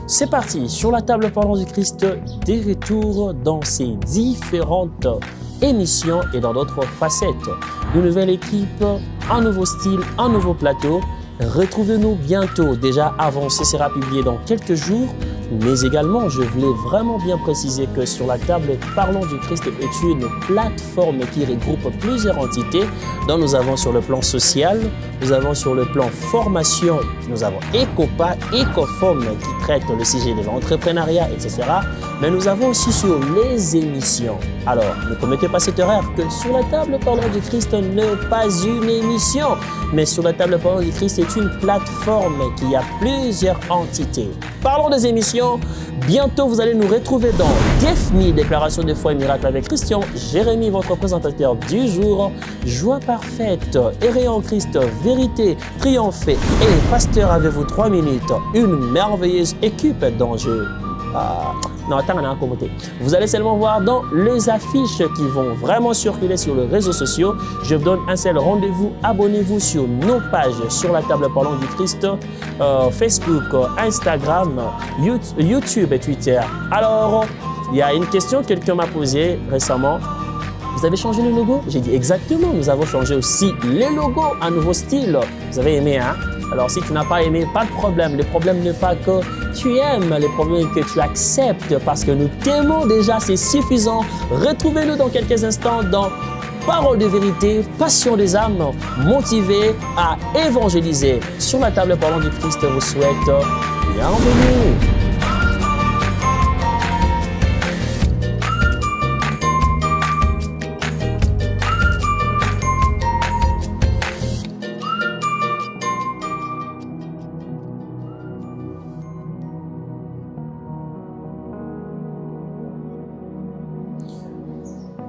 C'est parti, sur la table parlant du Christ, des retours dans ces différentes émissions et dans d'autres facettes. Une nouvelle équipe, un nouveau style, un nouveau plateau. Retrouvez-nous bientôt. Déjà avancé sera publié dans quelques jours. Mais également, je voulais vraiment bien préciser que sur la table Parlons du Christ est une plateforme qui regroupe plusieurs entités. Donc nous avons sur le plan social, nous avons sur le plan formation, nous avons Ecopa, Ecoform qui traite le sujet de l'entrepreneuriat, etc. Mais nous avons aussi sur les émissions. Alors, ne commettez pas cette erreur que sur la table Parlons du Christ n'est pas une émission, mais sur la table Parlons du Christ est une plateforme qui a plusieurs entités. Parlons des émissions. Bientôt, vous allez nous retrouver dans DEFMI, Déclaration de foi et miracle avec Christian Jérémy, votre présentateur du jour. Joie parfaite, errer en Christ, vérité, triompher. Et pasteur, avez-vous 3 minutes? Une merveilleuse équipe d'enjeux. Non, attends, on a un commentaire. Vous allez seulement voir dans les affiches qui vont vraiment circuler sur les réseaux sociaux. Je vous donne un seul rendez-vous. Abonnez-vous sur nos pages sur la table Parlons du Christ, Facebook, Instagram, YouTube et Twitter. Alors, il y a une question que quelqu'un m'a posée récemment. Vous avez changé le logo? J'ai dit exactement, nous avons changé aussi les logos, un nouveau style. Vous avez aimé, hein? Alors, si tu n'as pas aimé, pas de problème. Le problème n'est pas que tu aimes, le problème est que tu acceptes parce que nous t'aimons déjà, c'est suffisant. Retrouvez-nous dans quelques instants dans Parole de vérité, passion des âmes, motivés à évangéliser. Sur la table Parlons du Christ vous souhaite bienvenue.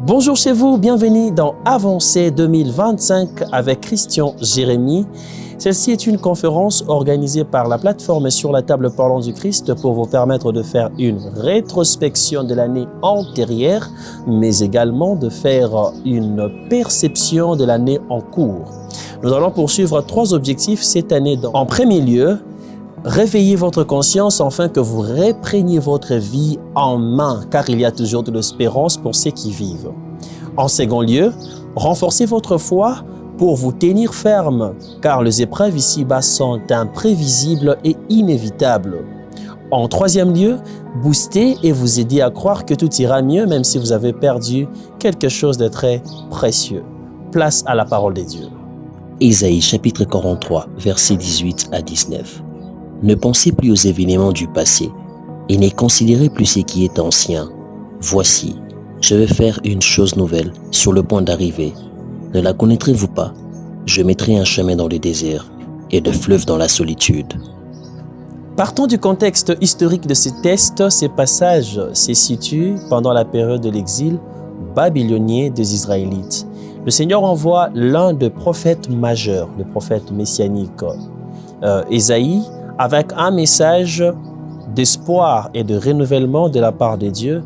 Bonjour chez vous, bienvenue dans Avancée 2025 avec Christian Jérémy. Celle-ci est une conférence organisée par la plateforme Sur la table Parlons du Christ pour vous permettre de faire une rétrospection de l'année antérieure, mais également de faire une perception de l'année en cours. Nous allons poursuivre 3 objectifs cette année. En premier lieu, réveillez votre conscience afin que vous repreniez votre vie en main, car il y a toujours de l'espérance pour ceux qui vivent. En second lieu, renforcez votre foi pour vous tenir ferme, car les épreuves ici-bas sont imprévisibles et inévitables. En troisième lieu, boostez et vous aider à croire que tout ira mieux même si vous avez perdu quelque chose de très précieux. Place à la parole de Dieu. Ésaïe chapitre 43, versets 18 à 19. Ne pensez plus aux événements du passé et ne considérez plus ce qui est ancien. Voici, je vais faire une chose nouvelle sur le point d'arriver. Ne la connaîtrez-vous pas? Je mettrai un chemin dans le désert et de fleuves dans la solitude. Partons du contexte historique de ces textes, ces passages se situent pendant la période de l'exil babylonien des Israélites. Le Seigneur envoie l'un des prophètes majeurs, le prophète messianique, Ésaïe, avec un message d'espoir et de renouvellement de la part de Dieu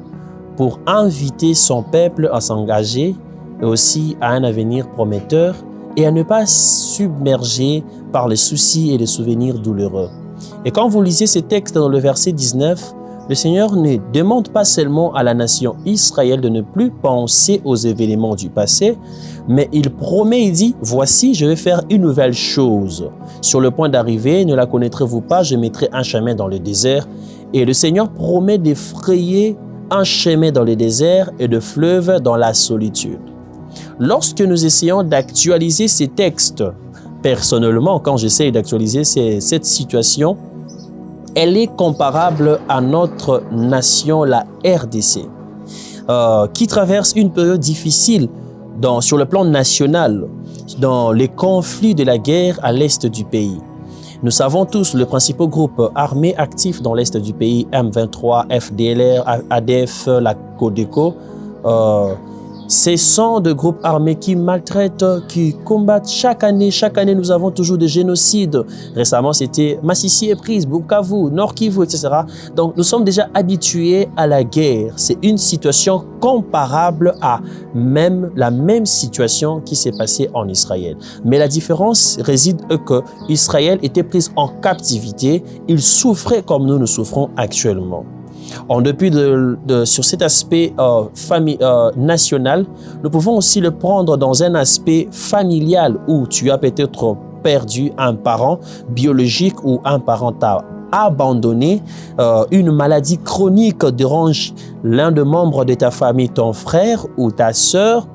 pour inviter son peuple à s'engager et aussi à un avenir prometteur et à ne pas submerger par les soucis et les souvenirs douloureux. Et quand vous lisez ces textes dans le verset 19, le Seigneur ne demande pas seulement à la nation Israël de ne plus penser aux événements du passé, mais il promet, il dit, voici, je vais faire une nouvelle chose. Sur le point d'arriver, ne la connaîtrez-vous pas, je mettrai un chemin dans le désert. Et le Seigneur promet d'effrayer un chemin dans le désert et de fleuves dans la solitude. Lorsque nous essayons d'actualiser ces textes, personnellement, quand j'essaie d'actualiser cette situation, elle est comparable à notre nation, la RDC, qui traverse une période difficile sur le plan national, dans les conflits de la guerre à l'est du pays. Nous savons tous le principal groupe armé actif dans l'est du pays, M23, FDLR, ADF, la Codeco, Ce sont de groupes armés qui maltraitent, qui combattent chaque année. Chaque année, nous avons toujours des génocides. Récemment, c'était Massissi et Prise, Bukavu, Nord Kivu, etc. Donc, nous sommes déjà habitués à la guerre. C'est une situation comparable à la même situation qui s'est passée en Israël. Mais la différence réside que Israël était prise en captivité. Il souffrait comme nous souffrons actuellement. En dépit sur cet aspect national, nous pouvons aussi le prendre dans un aspect familial où tu as peut-être perdu un parent biologique ou un parent t'a abandonné, une maladie chronique dérange l'un des membres de ta famille, ton frère ou ta sœur.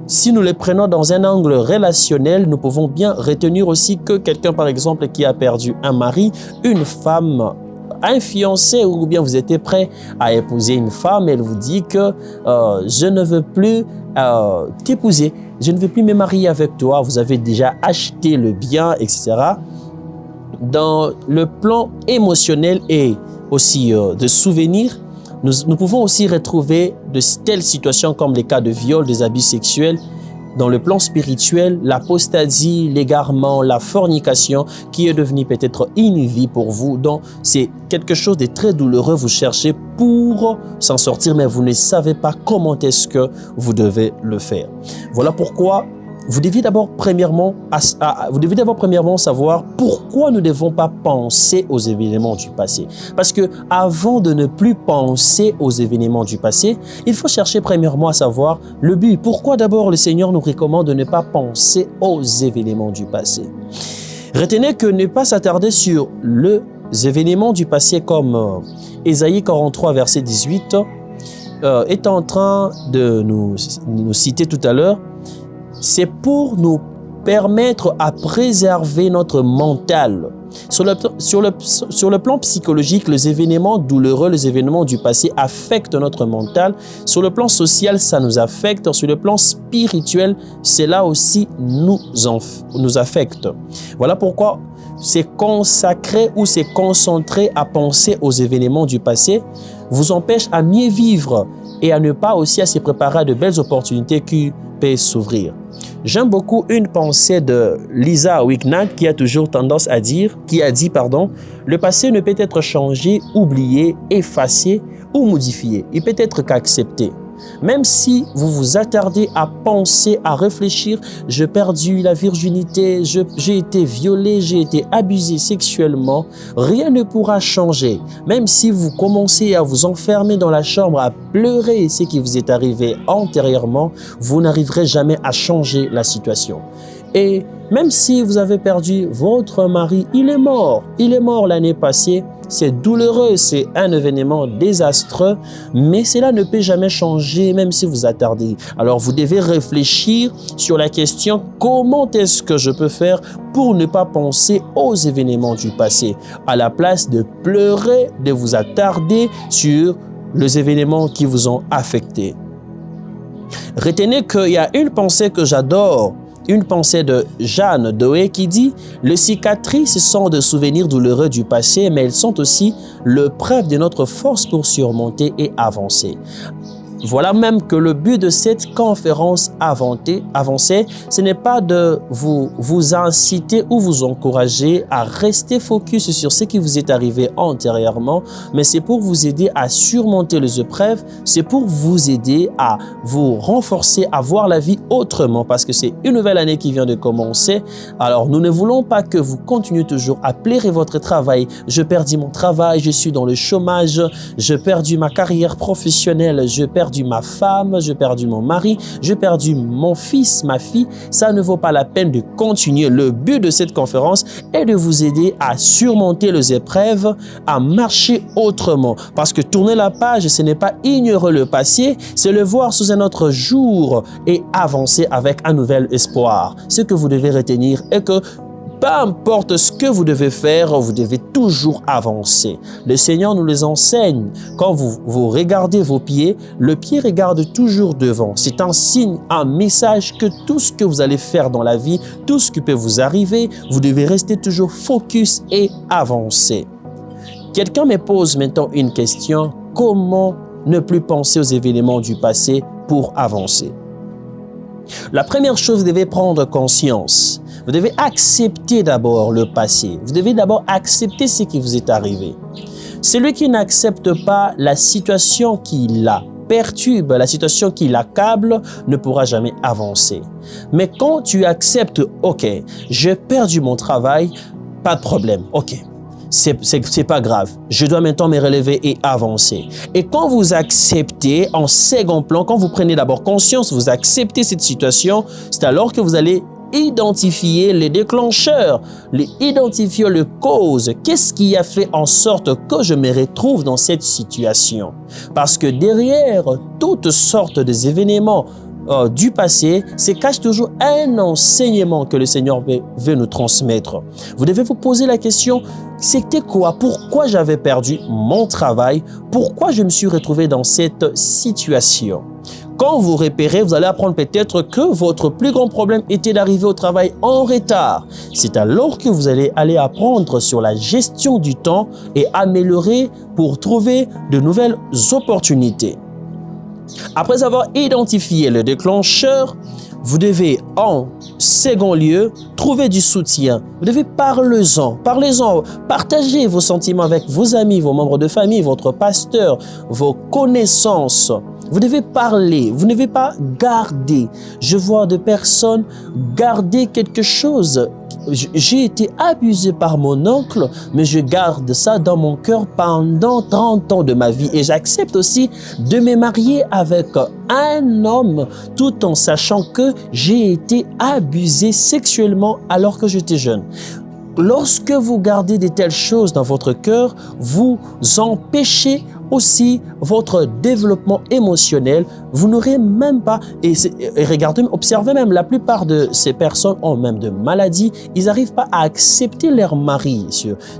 Si nous les prenons dans un angle relationnel, nous pouvons bien retenir aussi que quelqu'un, par exemple, qui a perdu un mari, une femme, un fiancé, ou bien vous étiez prêt à épouser une femme, elle vous dit que je ne veux plus t'épouser, je ne veux plus me marier avec toi, vous avez déjà acheté le bien, etc. Dans le plan émotionnel et aussi de souvenirs, nous pouvons aussi retrouver de telles situations comme les cas de viol, des abus sexuels. Dans le plan spirituel, l'apostasie, l'égarement, la fornication qui est devenue peut-être une vie pour vous. Donc, c'est quelque chose de très douloureux. Vous cherchez pour s'en sortir, mais vous ne savez pas comment est-ce que vous devez le faire. Voilà pourquoi vous devez d'abord premièrement savoir pourquoi nous ne devons pas penser aux événements du passé. Parce que avant de ne plus penser aux événements du passé, il faut chercher premièrement à savoir le but. Pourquoi d'abord le Seigneur nous recommande de ne pas penser aux événements du passé. Retenez que ne pas s'attarder sur les événements du passé comme Ésaïe 43, verset 18 est en train de nous citer tout à l'heure. C'est pour nous permettre à préserver notre mental. Sur le plan psychologique, les événements douloureux, les événements du passé affectent notre mental. Sur le plan social, ça nous affecte. Sur le plan spirituel, cela aussi nous affecte. Voilà pourquoi c'est consacré ou c'est concentré à penser aux événements du passé vous empêche à mieux vivre et à ne pas aussi à se préparer à de belles opportunités qui peuvent s'ouvrir. J'aime beaucoup une pensée de Lisa Wignall qui a toujours tendance à dire, le passé ne peut être changé, oublié, effacé ou modifié. Il peut être qu'accepté. Même si vous vous attardez à penser, à réfléchir, j'ai perdu la virginité, j'ai été violé, j'ai été abusé sexuellement, rien ne pourra changer. Même si vous commencez à vous enfermer dans la chambre, à pleurer ce qui vous est arrivé antérieurement, vous n'arriverez jamais à changer la situation. Et même si vous avez perdu votre mari, il est mort l'année passée. C'est douloureux, c'est un événement désastreux, mais cela ne peut jamais changer même si vous attardez. Alors vous devez réfléchir sur la question comment est-ce que je peux faire pour ne pas penser aux événements du passé, à la place de pleurer, de vous attarder sur les événements qui vous ont affecté. Retenez qu'il y a une pensée que j'adore. Une pensée de Jeanne Doé qui dit « Les cicatrices sont des souvenirs douloureux du passé, mais elles sont aussi le preuve de notre force pour surmonter et avancer. » Voilà même que le but de cette conférence avancée, ce n'est pas de vous inciter ou vous encourager à rester focus sur ce qui vous est arrivé antérieurement, mais c'est pour vous aider à surmonter les épreuves, c'est pour vous aider à vous renforcer, à voir la vie autrement, parce que c'est une nouvelle année qui vient de commencer. Alors, nous ne voulons pas que vous continuiez toujours à plairer votre travail. Je perdis mon travail, je suis dans le chômage, je perdu ma carrière professionnelle, je perdu ma femme, j'ai perdu mon mari, j'ai perdu mon fils, ma fille. Ça ne vaut pas la peine de continuer. Le but de cette conférence est de vous aider à surmonter les épreuves, à marcher autrement. Parce que tourner la page, ce n'est pas ignorer le passé, c'est le voir sous un autre jour et avancer avec un nouvel espoir. Ce que vous devez retenir est que peu importe ce que vous devez faire, vous devez toujours avancer. Le Seigneur nous les enseigne. Quand vous regardez vos pieds, le pied regarde toujours devant. C'est un signe, un message que tout ce que vous allez faire dans la vie, tout ce qui peut vous arriver, vous devez rester toujours focus et avancer. Quelqu'un me pose maintenant une question. Comment ne plus penser aux événements du passé pour avancer? La première chose, vous devez prendre conscience. Vous devez accepter d'abord le passé. Vous devez d'abord accepter ce qui vous est arrivé. Celui qui n'accepte pas la situation qui la perturbe, la situation qui l'accable, ne pourra jamais avancer. Mais quand tu acceptes, OK, j'ai perdu mon travail, pas de problème, OK. C'est pas grave. Je dois maintenant me relever et avancer. Et quand vous acceptez en second plan, quand vous prenez d'abord conscience, vous acceptez cette situation, c'est alors que vous allez identifier les déclencheurs, identifier les causes. Qu'est-ce qui a fait en sorte que je me retrouve dans cette situation? Parce que derrière toutes sortes d'événements du passé, se cache toujours un enseignement que le Seigneur veut nous transmettre. Vous devez vous poser la question, c'était quoi? Pourquoi j'avais perdu mon travail? Pourquoi je me suis retrouvé dans cette situation? Quand vous repérez, vous allez apprendre peut-être que votre plus grand problème était d'arriver au travail en retard. C'est alors que vous allez aller apprendre sur la gestion du temps et améliorer pour trouver de nouvelles opportunités. Après avoir identifié le déclencheur, vous devez en second lieu trouver du soutien. Vous devez parlez-en, partagez vos sentiments avec vos amis, vos membres de famille, votre pasteur, vos connaissances. Vous devez parler, vous ne devez pas garder. Je vois de personnes garder quelque chose. J'ai été abusé par mon oncle, mais je garde ça dans mon cœur pendant 30 ans de ma vie. Et j'accepte aussi de me marier avec un homme tout en sachant que j'ai été abusé sexuellement alors que j'étais jeune. Lorsque vous gardez de telles choses dans votre cœur, vous empêchez aussi votre développement émotionnel. Vous n'aurez même pas, et regardez, observez même, la plupart de ces personnes ont même de maladies, ils n'arrivent pas à accepter leur mari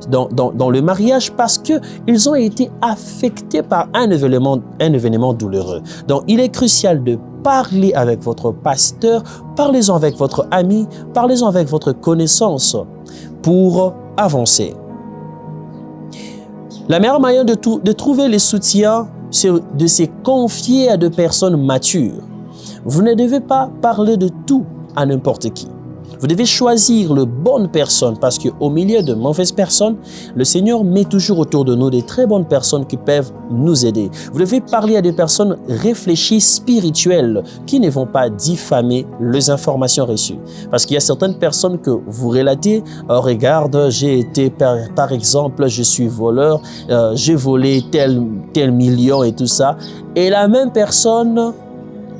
dans le mariage parce qu'ils ont été affectés par un événement douloureux. Donc, il est crucial de parler avec votre pasteur, parlez-en avec votre ami, parlez-en avec votre connaissance pour avancer. La meilleure manière de trouver le soutien, c'est de se confier à des personnes matures. Vous ne devez pas parler de tout à n'importe qui. Vous devez choisir les bonnes personnes parce qu'au milieu de mauvaises personnes, le Seigneur met toujours autour de nous des très bonnes personnes qui peuvent nous aider. Vous devez parler à des personnes réfléchies, spirituelles, qui ne vont pas diffamer les informations reçues. Parce qu'il y a certaines personnes que vous relatez, regarde, j'ai été, par exemple, je suis voleur, j'ai volé tel million et tout ça. Et la même personne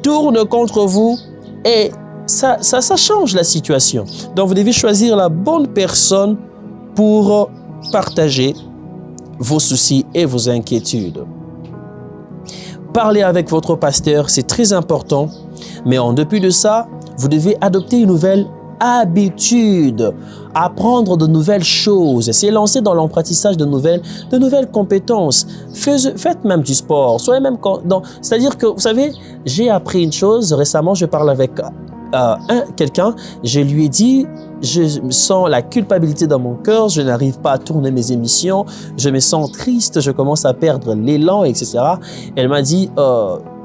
tourne contre vous et ça change la situation. Donc, vous devez choisir la bonne personne pour partager vos soucis et vos inquiétudes. Parler avec votre pasteur, c'est très important. Mais en dépit de ça, vous devez adopter une nouvelle habitude, apprendre de nouvelles choses, s'élancer dans l'apprentissage de nouvelles compétences. Faites même du sport. C'est-à-dire que, vous savez, j'ai appris une chose. Récemment, je parle avec quelqu'un, je lui ai dit, je sens la culpabilité dans mon cœur, je n'arrive pas à tourner mes émissions, je me sens triste, je commence à perdre l'élan, etc. Elle m'a dit,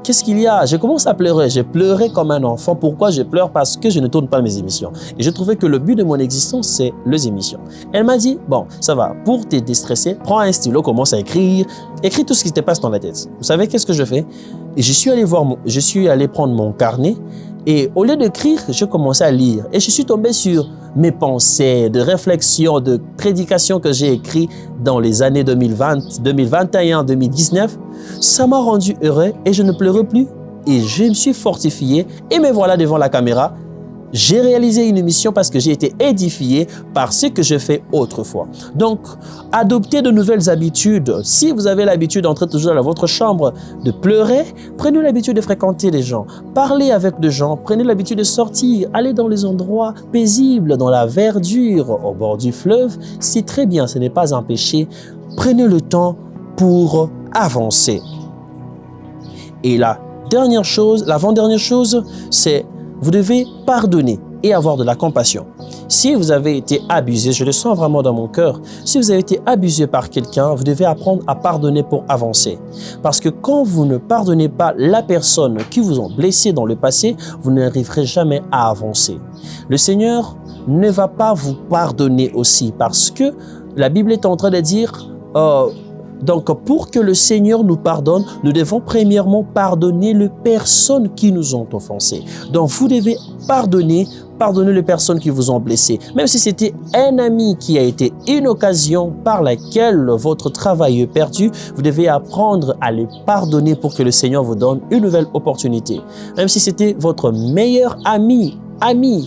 qu'est-ce qu'il y a? Je commence à pleurer, j'ai pleuré comme un enfant. Pourquoi je pleure? Parce que je ne tourne pas mes émissions. Et je trouvais que le but de mon existence, c'est les émissions. Elle m'a dit, bon, ça va, pour te déstresser, prends un stylo, commence à écrire, écris tout ce qui te passe dans la tête. Vous savez qu'est-ce que je fais? Et je suis allé prendre mon carnet. Et au lieu d'écrire, je commençais à lire. Et je suis tombé sur mes pensées, de réflexions, de prédications que j'ai écrites dans les années 2020, 2021, 2019. Ça m'a rendu heureux et je ne pleurais plus. Et je me suis fortifié et me voilà devant la caméra. J'ai réalisé une mission parce que j'ai été édifié par ce que je fais autrefois. Donc, adoptez de nouvelles habitudes. Si vous avez l'habitude d'entrer toujours dans votre chambre, de pleurer, prenez l'habitude de fréquenter des gens. Parlez avec des gens, prenez l'habitude de sortir, aller dans les endroits paisibles, dans la verdure, au bord du fleuve. C'est très bien, ce n'est pas un péché. Prenez le temps pour avancer. Et l'avant-dernière chose, c'est vous devez pardonner et avoir de la compassion. Si vous avez été abusé, je le sens vraiment dans mon cœur, si vous avez été abusé par quelqu'un, vous devez apprendre à pardonner pour avancer. Parce que quand vous ne pardonnez pas la personne qui vous a blessé dans le passé, vous n'arriverez jamais à avancer. Le Seigneur ne va pas vous pardonner aussi parce que la Bible est en train de dire donc, pour que le Seigneur nous pardonne, nous devons premièrement pardonner les personnes qui nous ont offensés. Donc, vous devez pardonner les personnes qui vous ont blessé. Même si c'était un ami qui a été une occasion par laquelle votre travail est perdu, vous devez apprendre à les pardonner pour que le Seigneur vous donne une nouvelle opportunité. Même si c'était votre meilleur ami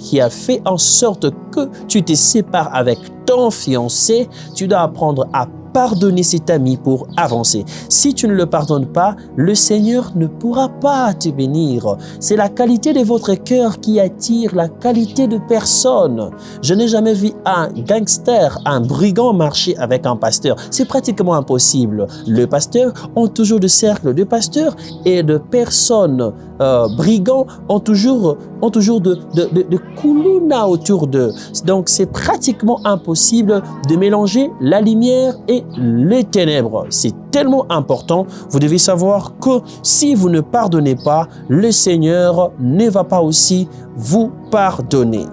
qui a fait en sorte que tu te sépares avec ton fiancé, tu dois apprendre à pardonner cet ami pour avancer. Si tu ne le pardonnes pas, le Seigneur ne pourra pas te bénir. C'est la qualité de votre cœur qui attire la qualité de personne. Je n'ai jamais vu un gangster, un brigand marcher avec un pasteur. C'est pratiquement impossible. Les pasteurs ont toujours des cercles de pasteurs et de personnes brigands ont toujours de koulouna autour d'eux. Donc, c'est pratiquement impossible de mélanger la lumière et les ténèbres. C'est tellement important. Vous devez savoir que si vous ne pardonnez pas, le Seigneur ne va pas aussi vous pardonner.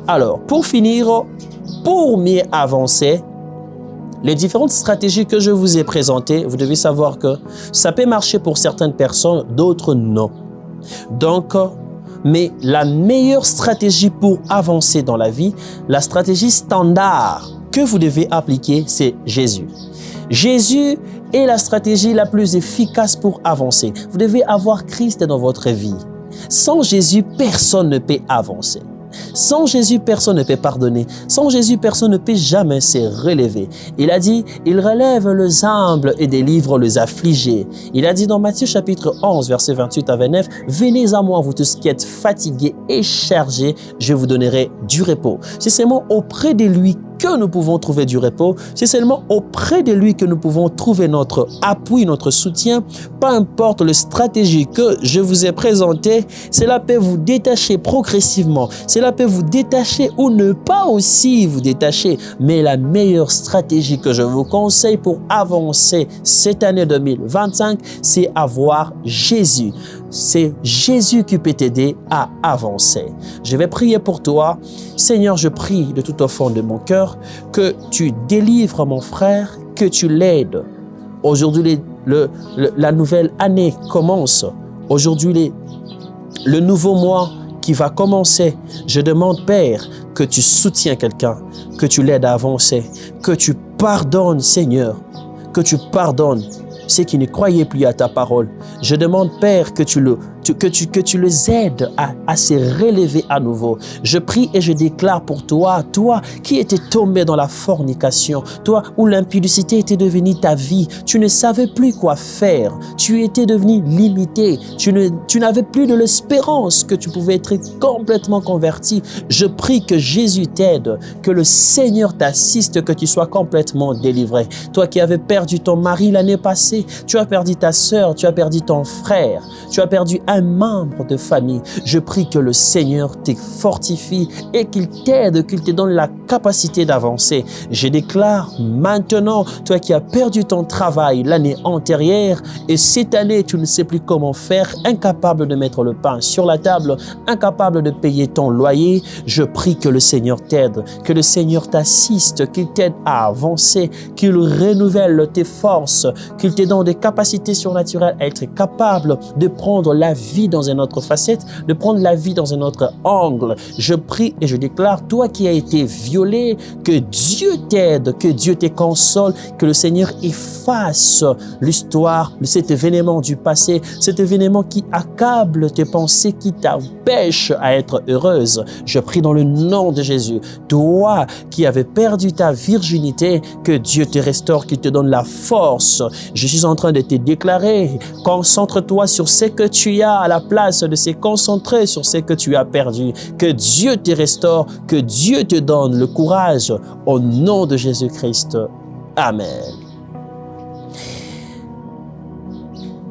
Alors, pour finir, pour mieux avancer, les différentes stratégies que je vous ai présentées, vous devez savoir que ça peut marcher pour certaines personnes, d'autres non. Donc, mais la meilleure stratégie pour avancer dans la vie, la stratégie standard que vous devez appliquer, c'est Jésus. Jésus est la stratégie la plus efficace pour avancer. Vous devez avoir Christ dans votre vie. Sans Jésus, personne ne peut avancer. Sans Jésus, personne ne peut pardonner. Sans Jésus, personne ne peut jamais se relever. Il a dit, il relève les humbles et délivre les affligés. Il a dit dans Matthieu chapitre 11, versets 28 à 29, « Venez à moi, vous tous qui êtes fatigués et chargés, je vous donnerai du repos. » C'est seulement auprès de lui que nous pouvons trouver du repos. C'est seulement auprès de lui que nous pouvons trouver notre appui, notre soutien. Peu importe la stratégie que je vous ai présentée, cela peut vous détacher progressivement. Cela peut vous détacher ou ne pas aussi vous détacher. Mais la meilleure stratégie que je vous conseille pour avancer cette année 2025, c'est avoir Jésus. C'est Jésus qui peut t'aider à avancer. Je vais prier pour toi. Seigneur, je prie de tout au fond de mon cœur que tu délivres mon frère, que tu l'aides. Aujourd'hui, la nouvelle année commence. Aujourd'hui, le nouveau mois qui va commencer. Je demande, Père, que tu soutiens quelqu'un, que tu l'aides à avancer, que tu pardonnes, Seigneur, que tu pardonnes ceux qui ne croyaient plus à ta parole. Je demande, Père, que tu les aides à se relever à nouveau. Je prie et je déclare pour toi, toi qui étais tombé dans la fornication, toi où l'impudicité était devenue ta vie, tu ne savais plus quoi faire, tu étais devenu limité, tu n'avais plus de l'espérance que tu pouvais être complètement converti. Je prie que Jésus t'aide, que le Seigneur t'assiste, que tu sois complètement délivré. Toi qui avais perdu ton mari l'année passée, tu as perdu ta sœur, tu as perdu ton frère, tu as perdu un membre de famille. Je prie que le Seigneur te fortifie et qu'il t'aide, qu'il te donne la capacité d'avancer. Je déclare maintenant, toi qui as perdu ton travail l'année antérieure et cette année, tu ne sais plus comment faire, incapable de mettre le pain sur la table, incapable de payer ton loyer, je prie que le Seigneur t'aide, que le Seigneur t'assiste, qu'il t'aide à avancer, qu'il renouvelle tes forces, qu'il te donne des capacités surnaturelles à être capable de prendre la vie dans une autre facette, de prendre la vie dans un autre angle. Je prie et je déclare, toi qui as été violé, que Dieu t'aide, que Dieu te console, que le Seigneur efface l'histoire de cet événement du passé, cet événement qui accable tes pensées, qui t'empêche à être heureuse. Je prie dans le nom de Jésus, toi qui avais perdu ta virginité, que Dieu te restaure, qu'il te donne la force. Je suis en train de te déclarer, concentre-toi sur ce que tu as à la place de se concentrer sur ce que tu as perdu. Que Dieu te restaure, que Dieu te donne le courage au nom de Jésus-Christ. Amen.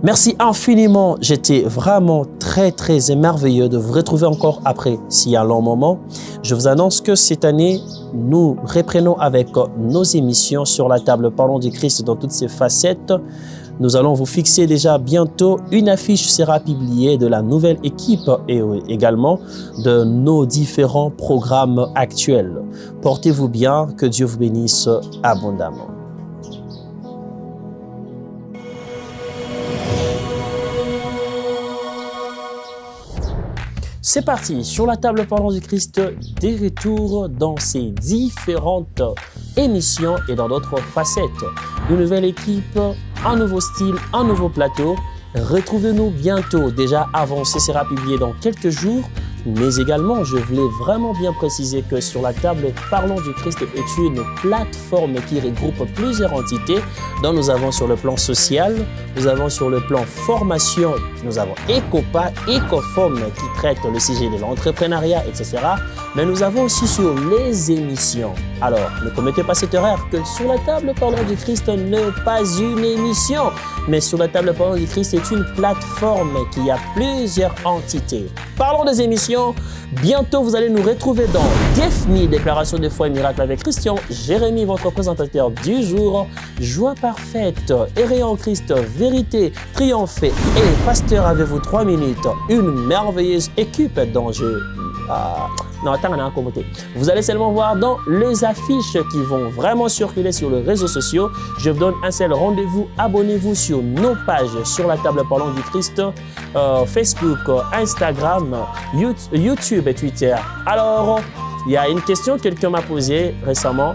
Merci infiniment. J'étais vraiment très émerveilleux de vous retrouver encore après si un long moment. Je vous annonce que cette année, nous reprenons avec nos émissions sur la table Parlons du Christ dans toutes ses facettes. Nous allons vous fixer déjà bientôt une affiche sera publiée de la nouvelle équipe et également de nos différents programmes actuels. Portez-vous bien, que Dieu vous bénisse abondamment. C'est parti, sur la table Parlons du Christ, des retours dans ces différentes émissions et dans d'autres facettes. Une nouvelle équipe, un nouveau style, un nouveau plateau. Retrouvez-nous bientôt, déjà avancé sera publié dans quelques jours. Mais également, je voulais vraiment bien préciser que sur la table Parlons du Christ est une plateforme qui regroupe plusieurs entités dont nous avons sur le plan social, nous avons sur le plan formation, nous avons Ecopa, Ecoform qui traite le sujet de l'entrepreneuriat, etc. Mais nous avons aussi sur les émissions. Alors, ne commettez pas cette erreur que sur la table Parlons du Christ n'est pas une émission, mais sur la table Parlons du Christ est une plateforme qui a plusieurs entités. Parlons des émissions. Bientôt, vous allez nous retrouver dans DEFMI, Déclaration de foi et miracle avec Christian. Jérémy, votre présentateur du jour. Joie parfaite, errer en Christ, vérité, triompher. Et pasteur, avez-vous 3 minutes? Une merveilleuse équipe dont vous allez seulement voir dans les affiches qui vont vraiment circuler sur les réseaux sociaux. Je vous donne un seul rendez-vous. Abonnez-vous sur nos pages sur la table Parlons du Christ, Facebook, Instagram, YouTube et Twitter. Alors, il y a une question que quelqu'un m'a posée récemment.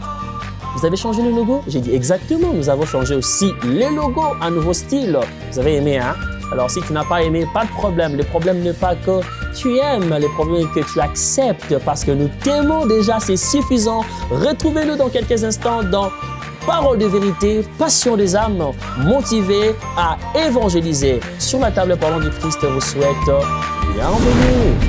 Vous avez changé le logo? J'ai dit exactement. Nous avons changé aussi les logos, un nouveau style. Vous avez aimé, hein? Alors, si tu n'as pas aimé, pas de problème. Le problème n'est pas que tu aimes, le problème est que tu acceptes parce que nous t'aimons déjà, c'est suffisant. Retrouvez-nous dans quelques instants dans Parole de vérité, passion des âmes, motivés à évangéliser. Sur la table Parlons du Christ vous souhaite bienvenue.